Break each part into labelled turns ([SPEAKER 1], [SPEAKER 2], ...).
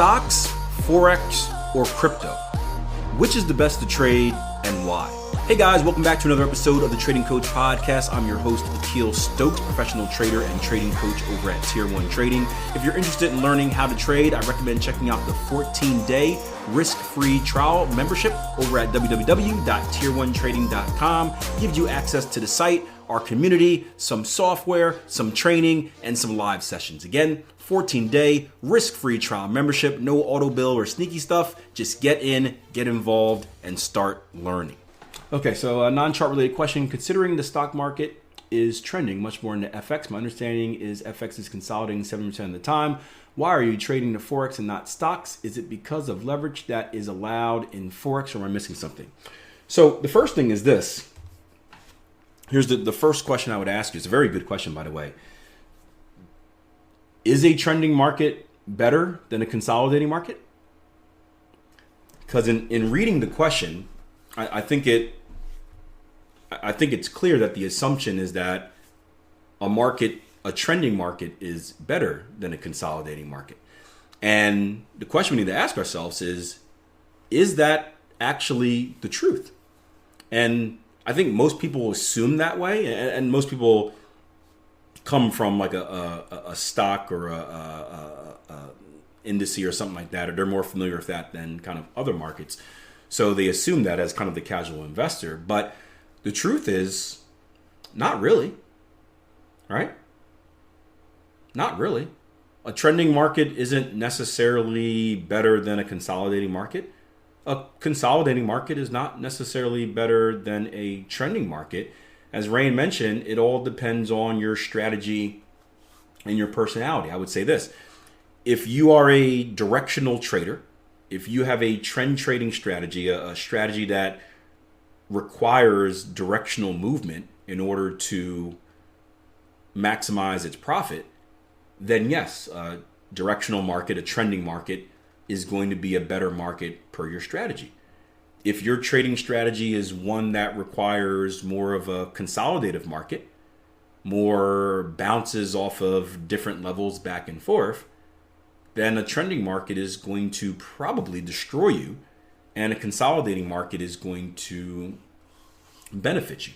[SPEAKER 1] Stocks, Forex, or crypto? Which is the best to trade and why? Hey guys, welcome back to another episode of the Trading Coach Podcast. I'm your host, Akil, professional trader and trading coach over at Tier 1 Trading. If you're interested in learning how to trade, I recommend checking out the 14-day risk-free trial membership over at www.tier1trading.com. Gives you access to the site, our community, some software, some training, and some live sessions. Again, 14-day risk-free trial membership, no auto bill or sneaky stuff. Just get in, get involved, and start learning. Okay, so a non-chart related question. Considering the stock market is trending much more into FX, my understanding is FX is consolidating 70% of the time. Why are you trading the Forex and not stocks? Is it because of leverage that is allowed in Forex, or am I missing something? So the first thing is this. Here's the first question I would ask you. It's a very good question, by the way. Is a trending market better than a consolidating market? Because in reading the question, I think it's clear that the assumption is that a trending market is better than a consolidating market. And the question we need to ask ourselves is that actually the truth? And I think most people assume that way, and most people come from like a stock or a indice or something like that, or they're more familiar with that than kind of other markets. So they assume that as kind of the casual investor. But the truth is, not really, right? Not really. A trending market isn't necessarily better than a consolidating market. A consolidating market is not necessarily better than a trending market. As Rain mentioned, it all depends on your strategy and your personality. I would say this. If you are a directional trader, if you have a trend trading strategy, a strategy that requires directional movement in order to maximize its profit, then yes, a directional market, a trending market is going to be a better market per your strategy. If your trading strategy is one that requires more of a consolidative market, more bounces off of different levels back and forth, then a trending market is going to probably destroy you, and a consolidating market is going to benefit you.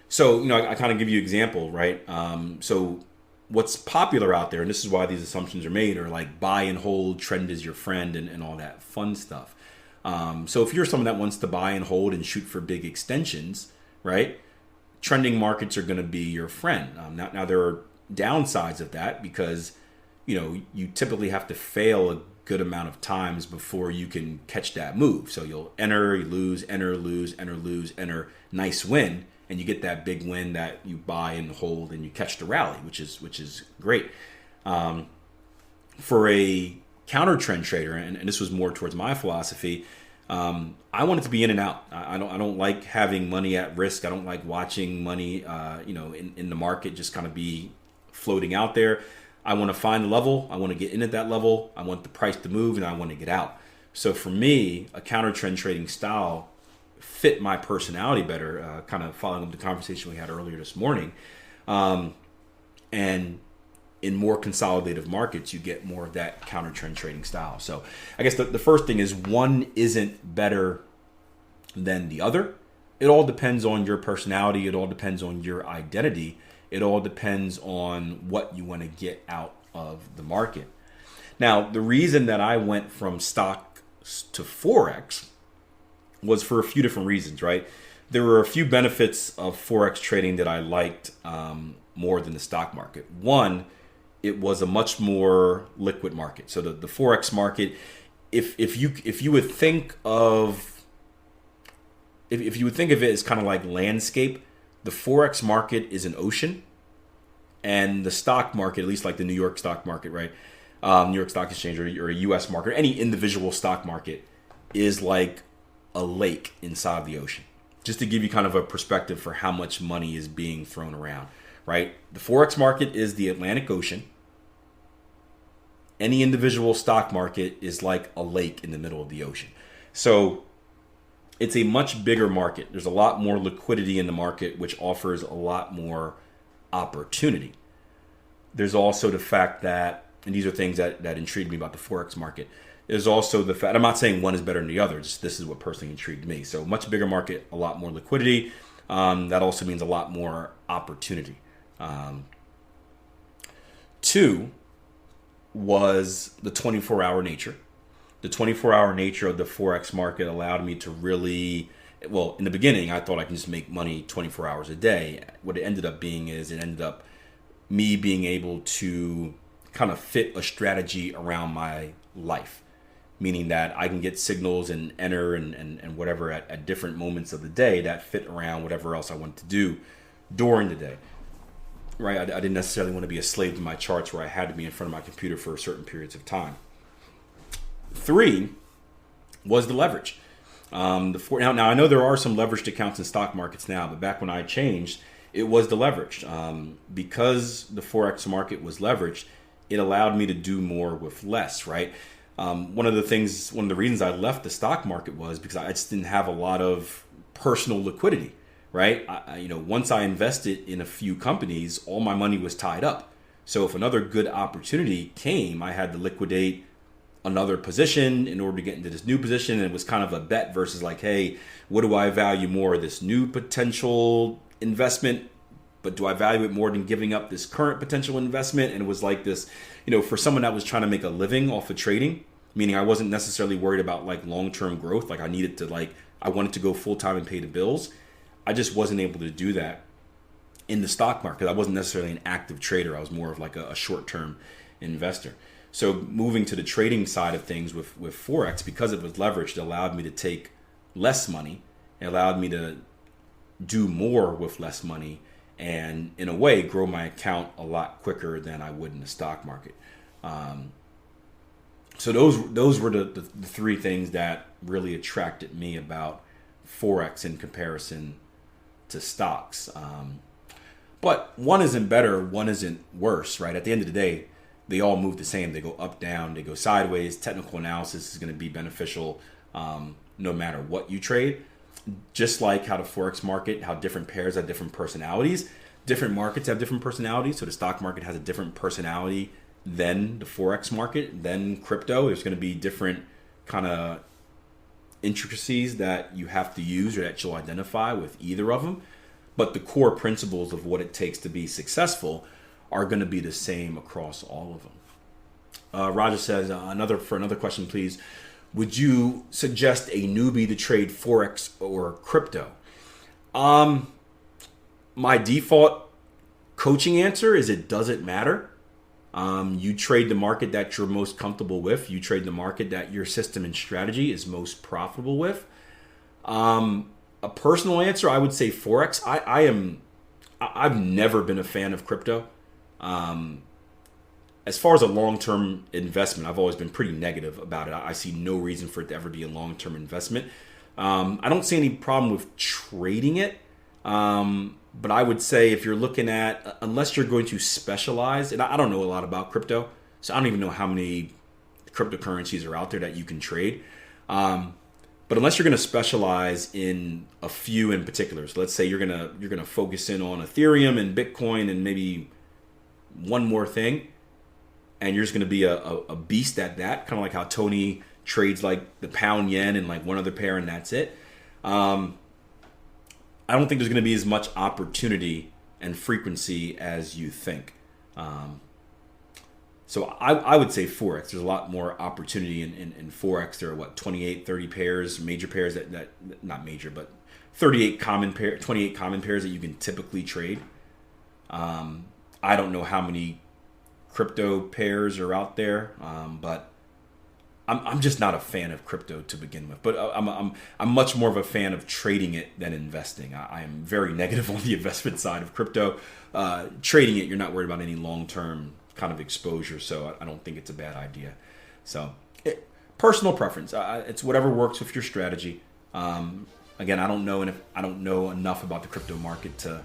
[SPEAKER 1] So, I kind of give you an example, right? So what's popular out there, and this is why these assumptions are made, are like buy and hold, trend is your friend, and all that fun stuff. So if you're someone that wants to buy and hold and shoot for big extensions, right? Trending markets are going to be your friend. Now there are downsides of that because you typically have to fail a good amount of times before you can catch that move. So you'll enter, you lose, enter, lose, enter, lose, enter, nice win, and you get that big win that you buy and hold and you catch the rally, which is great. For a counter trend trader, and this was more towards my philosophy, I want it to be in and out. I don't like having money at risk. I don't like watching money in the market just kind of be floating out there. I want to find the level. I want to get in at that level. I want the price to move, and I want to get out. So for me, a counter trend trading style fit my personality better, kind of following up the conversation we had earlier this morning. And in more consolidative markets, you get more of that counter trend trading style. So I guess the first thing is one isn't better than the other. It all depends on your personality. It all depends on your identity. It all depends on what you want to get out of the market. Now, the reason that I went from stock to Forex was for a few different reasons, right? There were a few benefits of Forex trading that I liked more than the stock market. One, it was a much more liquid market. So the Forex market, if you would think of it as kind of like landscape, the Forex market is an ocean, and the stock market, at least like the New York stock market, right? New York Stock Exchange or a U.S. market, any individual stock market is like a lake inside of the ocean. Just to give you kind of a perspective for how much money is being thrown around, right? The Forex market is the Atlantic Ocean. Any individual stock market is like a lake in the middle of the ocean. So it's a much bigger market. There's a lot more liquidity in the market, which offers a lot more opportunity. There's also the fact that and these are things that intrigued me about the Forex market, is also the fact, I'm not saying one is better than the other, just this is what personally intrigued me. So much bigger market, a lot more liquidity. That also means a lot more opportunity. Two was the 24-hour nature. The 24-hour nature of the Forex market allowed me to really, well, in the beginning, I thought I can just make money 24 hours a day. What it ended up being is it ended up me being able to kind of fit a strategy around my life, meaning that I can get signals and enter and whatever at different moments of the day that fit around whatever else I want to do during the day. Right? I didn't necessarily want to be a slave to my charts where I had to be in front of my computer for certain periods of time. 3 was the leverage. Now I know there are some leveraged accounts in stock markets now, but back when I changed, it was the leverage. Because the Forex market was leveraged, it allowed me to do more with less, right? One of the reasons I left the stock market was because I just didn't have a lot of personal liquidity, right? Once I invested in a few companies, all my money was tied up. So if another good opportunity came, I had to liquidate another position in order to get into this new position. And it was kind of a bet versus like, hey, what do I value more? This new potential investment, but do I value it more than giving up this current potential investment? And it was like this, for someone that was trying to make a living off of trading, meaning I wasn't necessarily worried about like long-term growth. Like I wanted to go full-time and pay the bills. I just wasn't able to do that in the stock market. I wasn't necessarily an active trader. I was more of like a short-term investor. So moving to the trading side of things with Forex, because it was leveraged, it allowed me to take less money. It allowed me to do more with less money and, in a way, grow my account a lot quicker than I would in the stock market. So those were the 3 things that really attracted me about Forex in comparison to stocks. But one isn't better, one isn't worse, right? At the end of the day, they all move the same. They go up, down, they go sideways. Technical analysis is going to be beneficial no matter what you trade. Just like how the Forex market, how different pairs have different personalities. Different markets have different personalities. So the stock market has a different personality than the Forex market, than crypto. There's going to be different kind of intricacies that you have to use or that you'll identify with either of them. But the core principles of what it takes to be successful are going to be the same across all of them. Roger says, another question, please. Would you suggest a newbie to trade Forex or crypto? My default coaching answer is it doesn't matter. You trade the market that you're most comfortable with. You trade the market that your system and strategy is most profitable with. A personal answer, I would say Forex. I've never been a fan of crypto. As far as a long-term investment, I've always been pretty negative about it. I see no reason for it to ever be a long-term investment. I don't see any problem with trading it. But I would say if you're looking at, unless you're going to specialize, and I don't know a lot about crypto, so I don't even know how many cryptocurrencies are out there that you can trade. But unless you're going to specialize in a few in particular, so let's say you're gonna focus in on Ethereum and Bitcoin and maybe one more thing, and you're just going to be a beast at that, kind of like how Tony trades like the pound yen and like one other pair and that's it. I don't think there's going to be as much opportunity and frequency as you think. So I would say Forex. There's a lot more opportunity in Forex. There are 28, 30 pairs, major pairs that not major, but 28 common pairs that you can typically trade. I don't know how many crypto pairs are out there, but I'm just not a fan of crypto to begin with. But I'm much more of a fan of trading it than investing. I am very negative on the investment side of crypto. Trading it, you're not worried about any long-term kind of exposure, so I don't think it's a bad idea. So personal preference. It's whatever works with your strategy. Again, I don't know enough about the crypto market to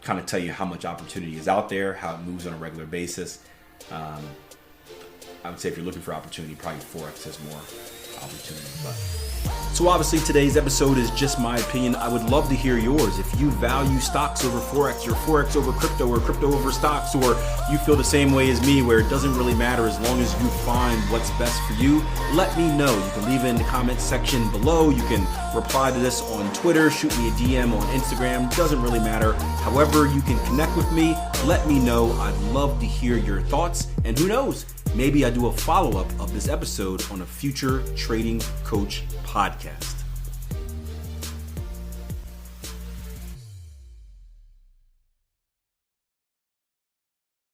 [SPEAKER 1] kind of tell you how much opportunity is out there, how it moves on a regular basis. I would say if you're looking for opportunity, probably Forex has opportunity. So obviously today's episode is just my opinion. I would love to hear yours. If you value stocks over Forex, or Forex over crypto, or crypto over stocks, or you feel the same way as me where it doesn't really matter as long as you find what's best for you, let me know. You can leave it in the comments section below. You can reply to this on Twitter, shoot me a DM on Instagram. Doesn't really matter. However you can connect with me, let me know. I'd love to hear your thoughts. And who knows, maybe I do a follow-up of this episode on a future Trading Coach podcast.